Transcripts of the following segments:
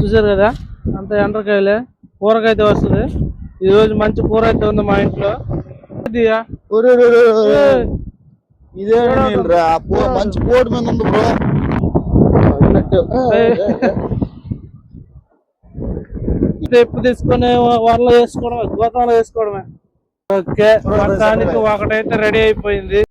చూసారు కదా, అంత ఎండ్రకాయలే. కూరకైతే వస్తుంది. ఈ రోజు మంచి కూర అయితే ఉంది మా ఇంట్లో. ఇదే మంచి కోడి మీద ఉంది బ్రో. ఎప్పుడు తీసుకొని వరలో వేసుకోవడమే, గోతంలో వేసుకోవడమే. ఓకే, మొత్తానికి ఒకటైతే రెడీ అయిపోయింది.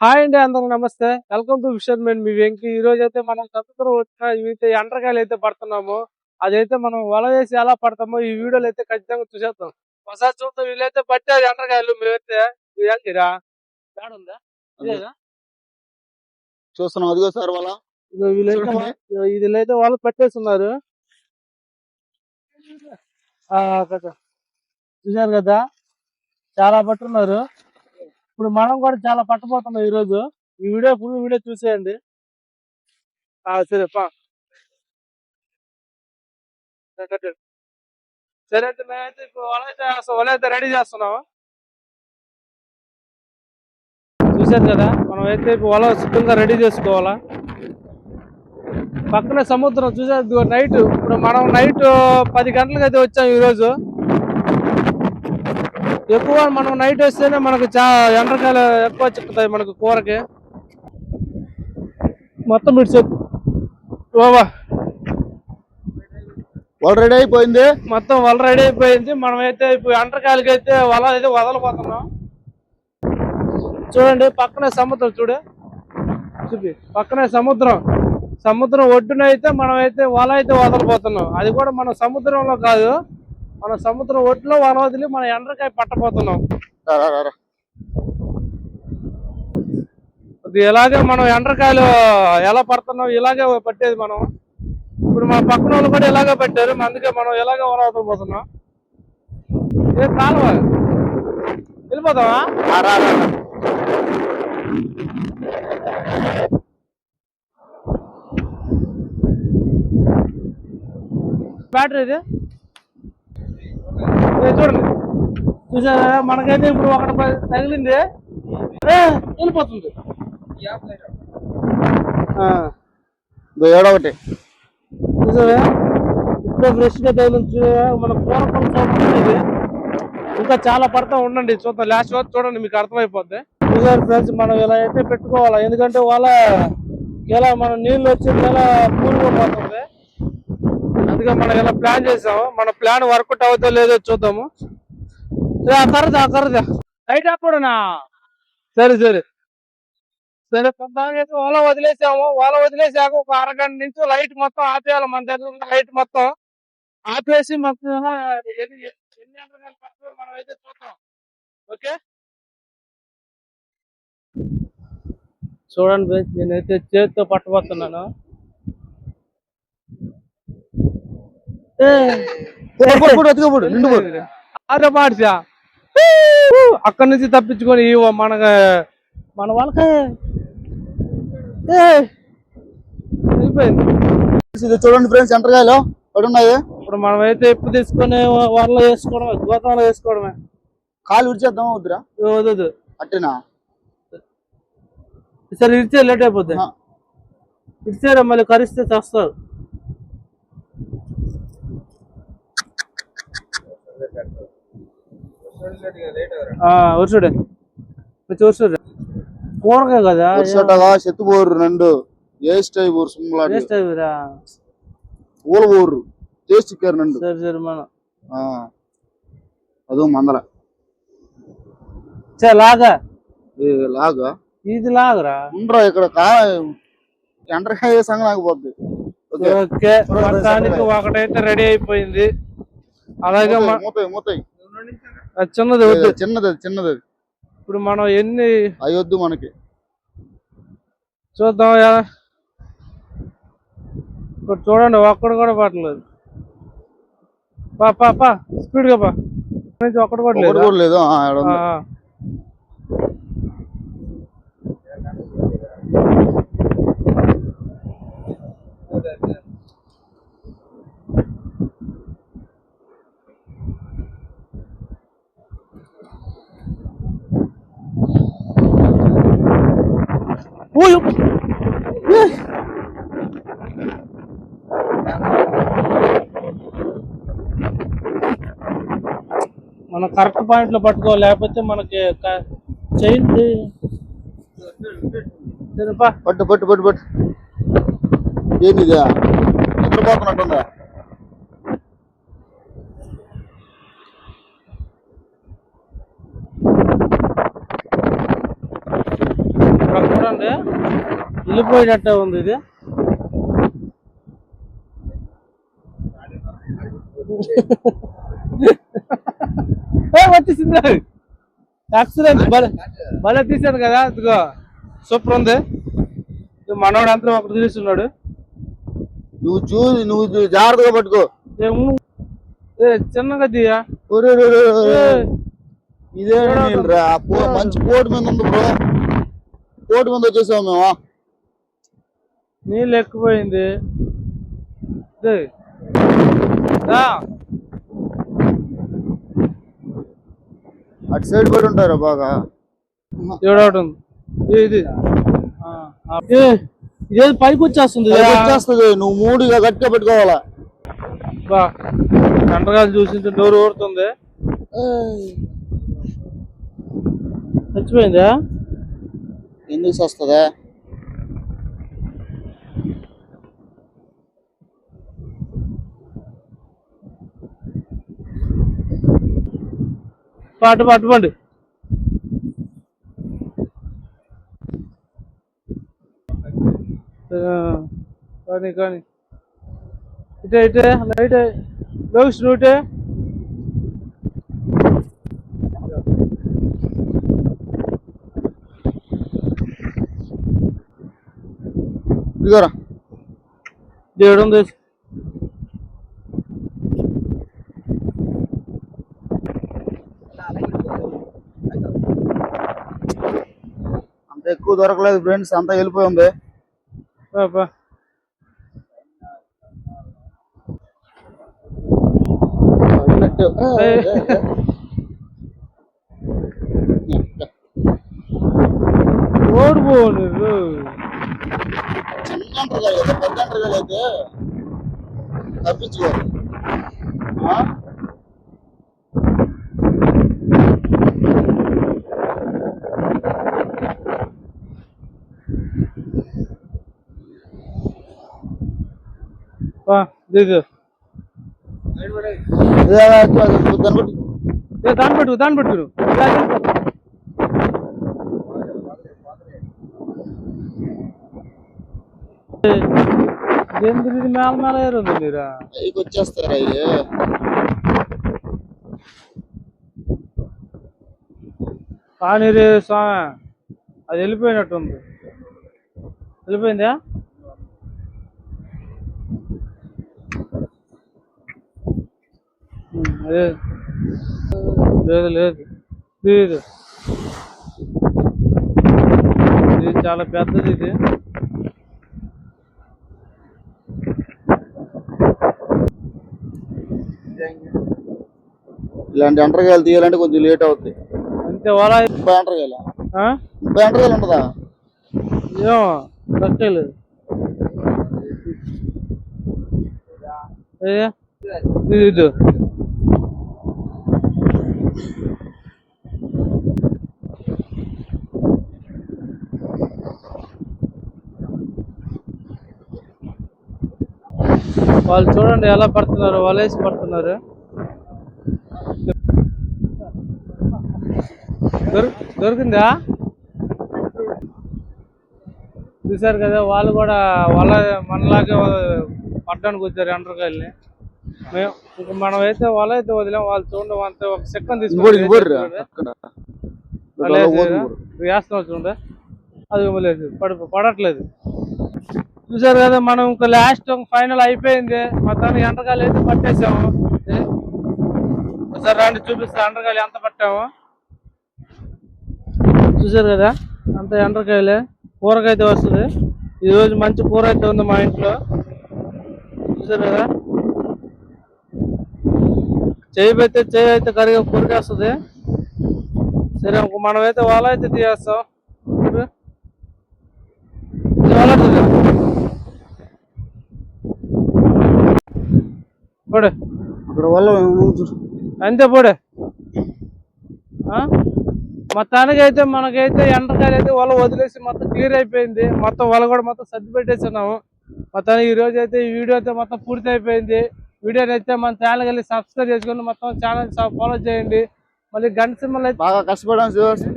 హాయ్ అండి, అందరూ నమస్తే. వెల్కమ్ టు ఫిషర్మెన్ మీ వెంకి. ఈ రోజు అయితే మనం సముద్రం వచ్చిన ఇవైతే ఎండ్రకాయలు అయితే పడుతున్నాము. అదైతే మనం వల వేసి ఎలా పడతామో ఈ వీడియోలు అయితే ఖచ్చితంగా చూసేద్దాం. ఒకసారి చూద్దాం. వీళ్ళైతే పట్టారు ఎండ్రకాయలు. మేమైతే ఏంటిరా ఉందా చూస్తున్నాం. అదిగో సార్ వాళ్ళ వీళ్ళైతే వాళ్ళు పట్టేస్తున్నారు. చూసారు కదా, చాలా పట్టున్నారు. ఇప్పుడు మనం కూడా చాలా పట్టబోతున్నాం ఈ రోజు. ఈ వీడియో ఫుల్ వీడియో చూసేయండి. సరే సరే అయితే మేమైతే ఇప్పుడు వలైతే రెడీ చేస్తున్నాము. చూసారు కదా, మనం అయితే ఇప్పుడు వల సిద్ధంగా రెడీ చేసుకోవాలా. పక్కనే సముద్రం చూసారు. నైట్ ఇప్పుడు మనం నైట్ 10 గంటలకు అయితే వచ్చాం ఈరోజు. ఎక్కువ మనం నైట్ వస్తేనే మనకు ఎండ్రకాయలు ఎక్కువ చిక్కుతాయి మనకు కూరకి. మొత్తం వల రెడీ అయిపోయింది. మొత్తం వల రెడీ అయిపోయింది. మనమైతే ఇప్పుడు ఎండ్రకాయలకి అయితే వల అయితే వదలపోతున్నాం. చూడండి, పక్కనే సముద్రం చూపి పక్కనే సముద్రం ఒడ్డున అయితే మనమైతే వల అయితే వదలపోతున్నాం. అది కూడా మన సముద్రంలో కాదు, మన సముద్రం ఒడ్డులో వల వదిలి మన ఎండ్రకాయ పట్టబోతున్నాం. ఇలాగే మనం ఎండ్రకాయలు ఎలా పడుతున్నాం ఇలాగే పట్టేది మనం. ఇప్పుడు మన పక్కన వాళ్ళు కూడా ఇలాగే పెట్టారు, అందుకే మనం ఇలాగే వల వదలబోతున్నాం. ఏ కాలువ వెళ్ళిపోతావా? బ్యాటరీ ఇది చూడండి. చూసారా, మనకైతే ఇప్పుడు ఒకటి తగిలింది, వెళ్ళిపోతుంది. ఏడొకటి చూసారా, ఇప్పుడే ఫ్రెష్ గా తగిలింది. మన కూర ఇది ఇంకా చాలా పడతా ఉండండి, చూద్దాం. లాస్ట్ వరకు చూడండి, మీకు అర్థమైపోద్ది. చూసారు ఫ్రెండ్స్, మనం ఇలా అయితే పెట్టుకోవాలా. ఎందుకంటే ఇలా మనం నీళ్ళు వచ్చి ఇలా పూరిపోతుంది. అందుకే మనం ఇలా ప్లాన్ చేసాము. మన ప్లాన్ వర్కౌట్ అవుతో లేదో చూద్దాము. కరదా లైట్ ఆపడనా? సరే కొంతమంది ఓల వదిలేసాము. ఓల వదిలేసాక ఒక అరగంట నుంచి లైట్ మొత్తం ఆపేయాలి. మన దగ్గర ఉన్న లైట్ మొత్తం ఆపేసి మొత్తం ఎన్ని ఎండ్రకాయలు పడుతుందో మనం అయితే చూద్దాం. ఓకే, చూడండి ఫ్రెండ్స్, నేనైతే చేతితో పట్టబోతున్నాను. అదే పాడిసా అక్కడి నుంచి తప్పించుకొని మన వాళ్ళకి చూడండి ఫ్రెండ్స్, ఎండ్రకాయలు పడున్నాయి. ఇప్పుడు మనమైతే ఎప్పుడు తీసుకొని వరలో వేసుకోవడమే, గోతంలో వేసుకోవడమే. కాలు విడిచేద్దాం. వద్దురా, వద్దు అట్టేనా? సరే ఇడిచే, లేట్ అయిపోద్ది. ఇడిచారా మళ్ళీ కరిస్తే చేస్తారు. చూడే కూరగాయ కదా, చెత్తుబోరు రెండు ఊరు టేస్ట్ రెండు. సరే మనం ಅದು ಮಂದಲ లాగా ఇది లాగరా ఉండరా ఇక్కడ ఎండ్రకాయ సంగ ఆగిపోద్ది. ఓకే, మొత్తానికి ఒకటైతే రెడీ అయిపోయింది. అలాగే చిన్నది ఇప్పుడు మనం ఎన్ని అయ్యొద్దు మనకి చూద్దాం. ఇప్పుడు చూడండి, ఒక్కడు కూడా పట్టలేదు. స్పీడ్ గా ఒక్కడు కూడా లేదు. ఓయ్ మనం కరెక్ట్ పాయింట్ లో పట్టుకోవాలి, లేకపోతే మనకి చైన్ సరేపా. పట్టు పట్టు పట్టు పట్టు. ఏందిదా నిద్రపోతున్నట్టుందా? ఇక్కడ చూడండి వెళ్ళిపోయినట్టే ఉంది ఇది. వచ్చేసింది యాక్సిడెంట్ భలే తీసాను కదా, ఇదిగో సూపర్ ఉంది. మనోడు అంతా ఒకటి తీస్తున్నాడు. నువ్వు జాగ్రత్తగా పట్టుకో. చిన్నగా తీయా. ఇదే మంచి పోటు మీద ఉంది బ్రో. పోటు మీద వచ్చేసాము మేము. నీళ్ళు ఎక్కువైంది. అటు సైడ్ పడి ఉంటారు బాగా. ఇది ఇదేది పైకి వచ్చేస్తుంది. వచ్చేస్తుంది, నువ్వు మూడుగా గట్టిగా పెట్టుకోవాలా. కంటగాలు చూసింటే నోరు ఊరుతుంది. చచ్చిపోయిందా? ఎందుకు వస్తుందా? పట్టుకోండి. కానీ ఇటే లైట్ లోక్స్ నూటే. ఇదిగోరా దేవుడు ఉంది. అంత ఎక్కువ దొరకలేదు ఫ్రెండ్స్, అంతా వెళ్ళిపోయి ఉంది. ఓడిపోను చిన్న అంటారు కదా, పెద్ద అంటారు అయితే తప్పించుకోవాలి. దాన్ని పెట్టుకును. మేల మేల ఏరుంది మీరా వచ్చేస్తారా? కానీ స్వామి అది వెళ్ళిపోయినట్టుంది. వెళ్ళిపోయిందా? అదే లేదు ఇది చాలా పెద్దది. ఇది ఇలాంటి అంటరకాయలు తీయాలంటే కొంచెం లేట్ అవుతుంది. అంతే వాళ్ళ అంటరకాయలు అంటరకాయలు ఉంటుందా? ఏమో దక్కలేదు. ఇది వాళ్ళు చూడండి ఎలా పడుతున్నారు, వలేసి పడుతున్నారు. దొరికిందా? చూసారు కదా, వాళ్ళు కూడా మనలాగే పట్టడానికి వచ్చారు ఎండ్రకాయల్ని. మేము ఇంక మనం అయితే వల అయితే వదిలేం. వాళ్ళు చూడండి అంతే ఒక సెకండ్ తీసుకుని వేస్తున్నాం చూడండి, అది లేదు పడట్లేదు. చూసారు కదా, మనం ఇంకా లాస్ట్ ఫైనల్ అయిపోయింది. మొత్తాన్ని ఎండ్రకాయలు అయితే పట్టేసాము. ఒకసారి రండి చూపిస్తా ఎండ్రకాయలు ఎంత పట్టాము. చూసారు కదా, అంత ఎండ్రకాయలే. కూరకైతే వస్తుంది. ఈరోజు మంచి కూర అయితే ఉంది మా ఇంట్లో. చూసారు కదా, చేయి అయితే కరిగా కొరికేస్తుంది. సరే మనమైతే వల అయితే తీయేస్తాం. పొడు అక్కడ వల్ల అంతే పొడు. మొత్తానికి అయితే మనకైతే ఎండ్రకాయలు అయితే వల వదిలేసి మొత్తం క్లియర్ అయిపోయింది. మొత్తం వల కూడా మొత్తం సర్ది పెట్టేస్తున్నాము. మొత్తానికి ఈ రోజు అయితే ఈ వీడియో అయితే మొత్తం పూర్తి అయిపోయింది. వీడియోని అయితే మన ఛానల్ వెళ్ళి సబ్స్క్రైబ్ చేసుకుని మొత్తం ఛానల్ ఫాలో చేయండి. మళ్ళీ గంట సింబల్ అయితే బాగా కష్టపడాం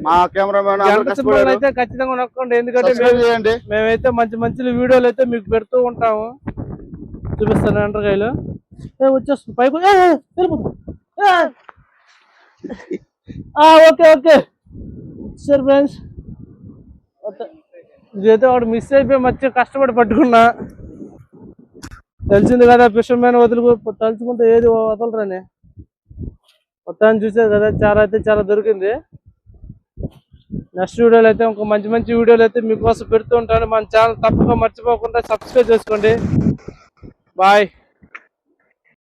మా కెమెరామెన్ గంట సింబల్ అయితే ఖచ్చితంగా నొక్కండి. ఎందుకంటే చేయండి. మేమైతే మంచి మంచి వీడియోలు అయితే మీకు పెడుతూ ఉంటాము. చూపిస్తాను ఎండ్రకాయలు వచ్చేస్తుంది పైకి. ఓకే ఓకే సరే ఫ్రెండ్స్, ఇదైతే వాడు మిస్ అయిపోయి మంచిగా కష్టపడి పట్టుకున్నా. తెలిసింది కదా ఫిషర్మెన్ తలుచుకుంటే ఏది వదలరని. మొత్తాన్ని చూసారు కదా, చాలా దొరికింది. నెక్స్ట్ వీడియోలు అయితే ఇంకో మంచి మంచి వీడియోలు అయితే మీకోసం పెడుతూ ఉంటాను. మన ఛానల్ తప్పక మర్చిపోకుండా సబ్స్క్రైబ్ చేసుకోండి. బాయ్.